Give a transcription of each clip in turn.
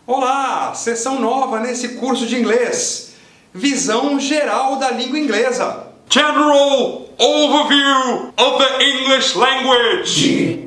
Olá! Sessão nova nesse curso de inglês. Visão geral da língua inglesa. General Overview of the English Language.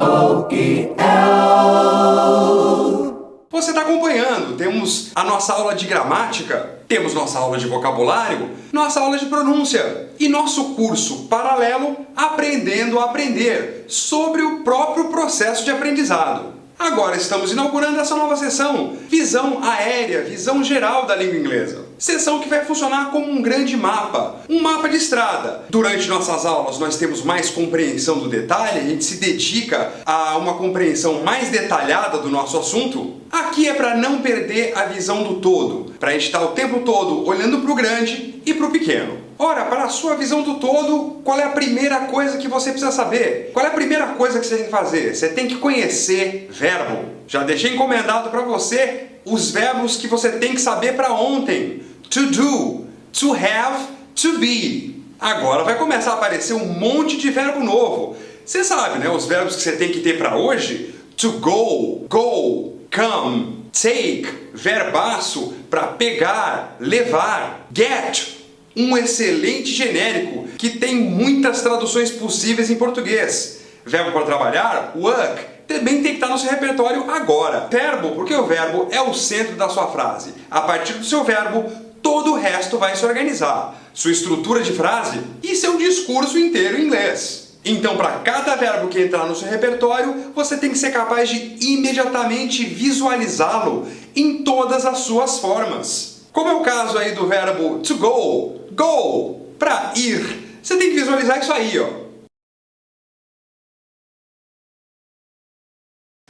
Você está acompanhando. Temos a nossa aula de gramática, temos nossa aula de vocabulário, nossa aula de pronúncia e nosso curso paralelo Aprendendo a Aprender, sobre o próprio processo de aprendizado. Agora estamos inaugurando essa nova sessão, visão aérea, visão geral da língua inglesa. Sessão que vai funcionar como um grande mapa, um mapa de estrada. Durante nossas aulas nós temos mais compreensão do detalhe, a gente se dedica a uma compreensão mais detalhada do nosso assunto. Aqui é para não perder a visão do todo, para a gente estar o tempo todo olhando para o grande e para o pequeno. Ora, para a sua visão do todo, qual é a primeira coisa que você precisa saber? Qual é a primeira coisa que você tem que fazer? Você tem que conhecer verbo. Já deixei encomendado para você os verbos que você tem que saber para ontem. To do, to have, to be. Agora vai começar a aparecer um monte de verbo novo. Você sabe, né? Os verbos que você tem que ter para hoje. To go, go, come, take, verbaço, para pegar, levar. Get, um excelente genérico que tem muitas traduções possíveis em português. Verbo para trabalhar, work, também tem que estar no seu repertório agora. Verbo, porque o verbo é o centro da sua frase. A partir do seu verbo, todo o resto vai se organizar. Sua estrutura de frase e seu discurso inteiro em inglês. Então, para cada verbo que entrar no seu repertório, você tem que ser capaz de imediatamente visualizá-lo em todas as suas formas. Como é o caso aí do verbo to go, go, para ir. Você tem que visualizar isso aí, ó.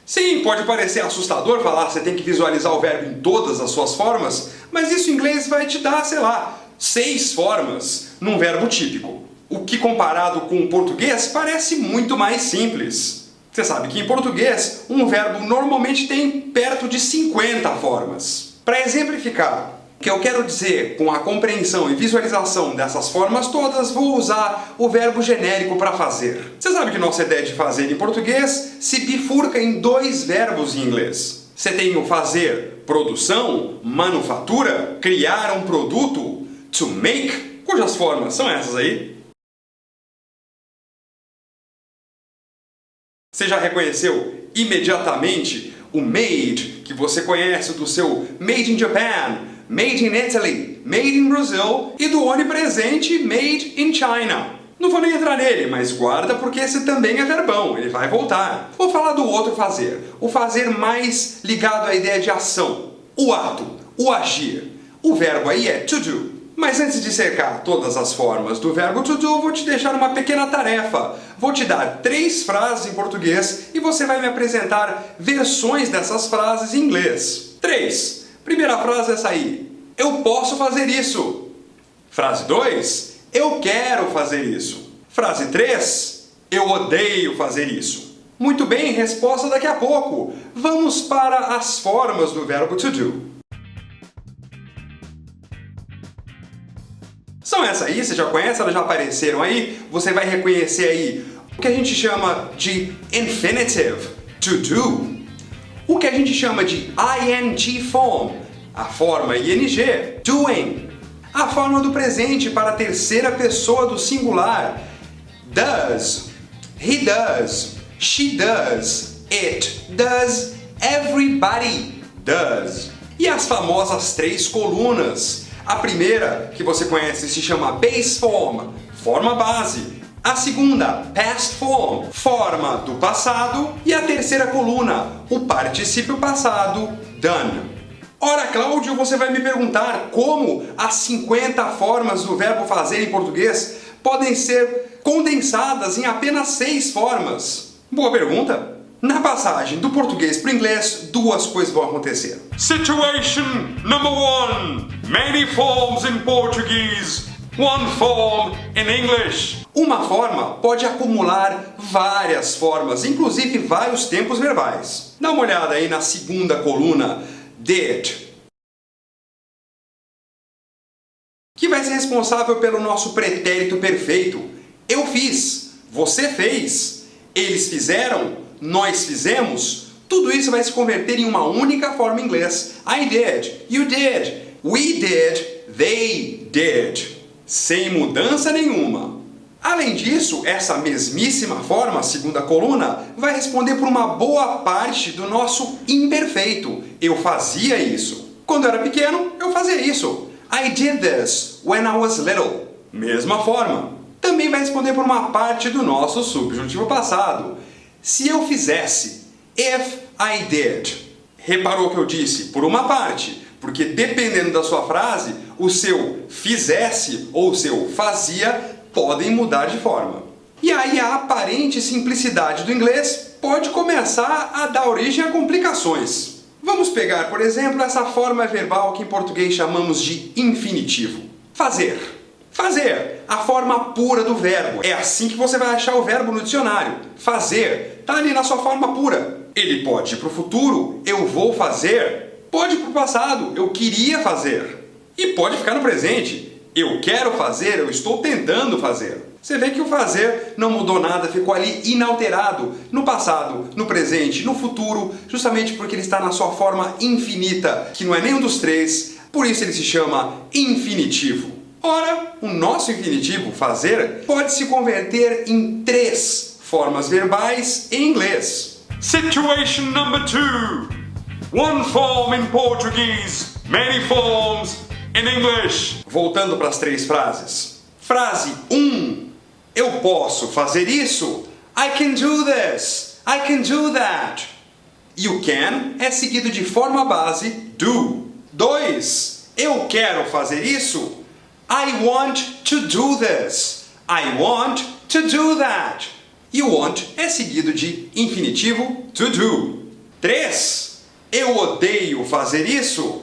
Sim, pode parecer assustador falar que você tem que visualizar o verbo em todas as suas formas, mas isso em inglês vai te dar, sei lá, 6 formas num verbo típico. O que comparado com o português parece muito mais simples. Você sabe que em português um verbo normalmente tem perto de 50 formas. Para exemplificar, o que eu quero dizer com a compreensão e visualização dessas formas todas, vou usar o verbo genérico para fazer. Você sabe que nossa ideia de fazer em português se bifurca em 2 verbos em inglês. Você tem o fazer, produção, manufatura, criar um produto, to make, cujas formas são essas aí. Você já reconheceu imediatamente o made, que você conhece do seu Made in Japan, Made in Italy, Made in Brazil e do onipresente Made in China. Não vou nem entrar nele, mas guarda porque esse também é verbão, ele vai voltar. Vou falar do outro fazer, o fazer mais ligado à ideia de ação, o ato, o agir. O verbo aí é to do. Mas antes de cercar todas as formas do verbo to do, vou te deixar uma pequena tarefa. Vou te dar 3 frases em português e você vai me apresentar versões dessas frases em inglês. 3. Primeira frase é essa aí. Eu posso fazer isso. Frase 2. Eu quero fazer isso. Frase 3. Eu odeio fazer isso. Muito bem, resposta daqui a pouco. Vamos para as formas do verbo to do. São essas aí, você já conhece, elas já apareceram aí. Você vai reconhecer aí o que a gente chama de infinitive, to do. O que a gente chama de ing form, a forma ing, doing. A forma do presente para a terceira pessoa do singular, does. He does, she does, it does, everybody does. E as famosas 3 colunas. A primeira, que você conhece, se chama base form, forma base. A segunda, past form, forma do passado. E a terceira coluna, o particípio passado, done. Ora, Cláudio, você vai me perguntar como as 50 formas do verbo fazer em português podem ser condensadas em apenas 6 formas. Boa pergunta. Na passagem do português para o inglês, 2 coisas vão acontecer. Situation number 1. Many forms in Portuguese, 1 form in English. Uma forma pode acumular várias formas, inclusive vários tempos verbais. Dá uma olhada aí na segunda coluna, did, que vai ser responsável pelo nosso pretérito perfeito. Eu fiz, você fez, eles fizeram, nós fizemos, Tudo isso vai se converter em uma única forma em inglês. I did, you did, we did, they did. Sem mudança nenhuma. Além disso, essa mesmíssima forma, segunda coluna, vai responder por uma boa parte do nosso imperfeito. Eu fazia isso. Quando eu era pequeno, eu fazia isso. I did this when I was little. Mesma forma. Também vai responder por uma parte do nosso subjuntivo passado. Se eu fizesse. If I did. Reparou que eu disse por uma parte, porque dependendo da sua frase, o seu fizesse ou o seu fazia podem mudar de forma. E aí a aparente simplicidade do inglês pode começar a dar origem a complicações. Vamos pegar, por exemplo, essa forma verbal que em português chamamos de infinitivo. Fazer. Fazer, a forma pura do verbo. É assim que você vai achar o verbo no dicionário. Fazer, está ali na sua forma pura. Ele pode ir para o futuro, eu vou fazer. Pode ir para o passado, eu queria fazer. E pode ficar no presente. Eu quero fazer, eu estou tentando fazer. Você vê que o fazer não mudou nada, ficou ali inalterado no passado, no presente, no futuro, justamente porque ele está na sua forma infinita, que não é nenhum dos três, por isso ele se chama infinitivo. Ora, o nosso infinitivo, fazer, pode se converter em 3 formas verbais em inglês. Situation number 2. One form in Portuguese, many forms in English. Voltando para as 3 frases. Frase 1. Eu posso fazer isso. I can do this. I can do that. E o can é seguido de forma base do. 2. Eu quero fazer isso. I want to do this. I want to do that. E o want é seguido de infinitivo to do. 3. Eu odeio fazer isso.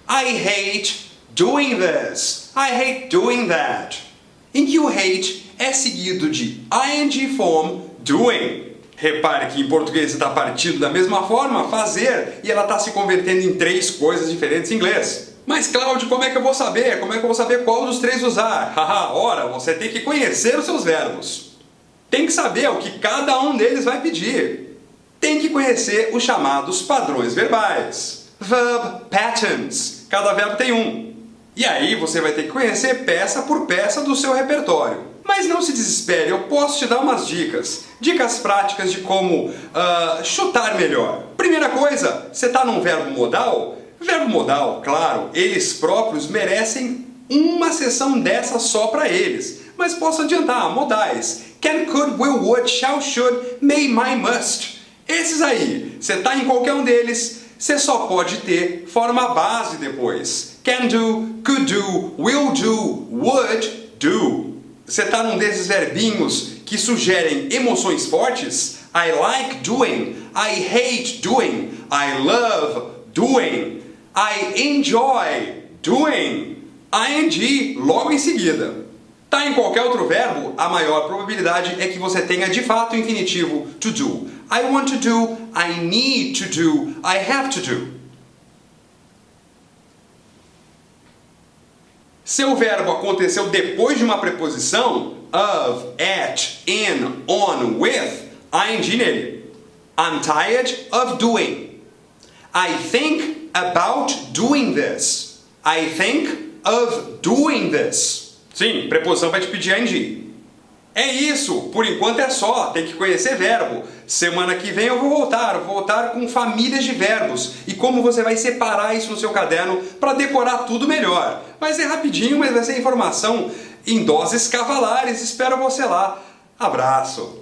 I hate doing this. I hate doing that. Em que o hate é seguido de ing form doing. Repare que em português está partido da mesma forma, fazer, e ela está se convertendo em 3 coisas diferentes em inglês. Mas Cláudio, como é que eu vou saber? Como é que eu vou saber qual dos 3 usar? Haha, ora, você tem que conhecer os seus verbos. Tem que saber o que cada um deles vai pedir. Tem que conhecer os chamados padrões verbais. Verb patterns. Cada verbo tem um. E aí você vai ter que conhecer peça por peça do seu repertório. Mas não se desespere, eu posso te dar umas dicas. Dicas práticas de como chutar melhor. Primeira coisa, você está num verbo modal? Verbo modal, claro, eles próprios merecem uma sessão dessa só para eles. Mas posso adiantar, modais. Can, could, will, would, shall, should, may, might, must. Esses aí, você está em qualquer um deles, você só pode ter forma base depois. Can do, could do, will do, would do. Você está num desses verbinhos que sugerem emoções fortes? I like doing, I hate doing, I love doing, I enjoy doing, ing logo em seguida. Tá em qualquer outro verbo, a maior probabilidade é que você tenha de fato o infinitivo to do. I want to do, I need to do, I have to do. Se o verbo aconteceu depois de uma preposição, of, at, in, on, with, ing nele. I'm tired of doing. I think about doing this. I think of doing this. Sim, preposição vai te pedir ing. É isso, por enquanto é só, tem que conhecer verbo. Semana que vem eu vou voltar com famílias de verbos e como você vai separar isso no seu caderno para decorar tudo melhor. Mas é rapidinho, mas vai ser informação em doses cavalares. Espero você lá. Abraço!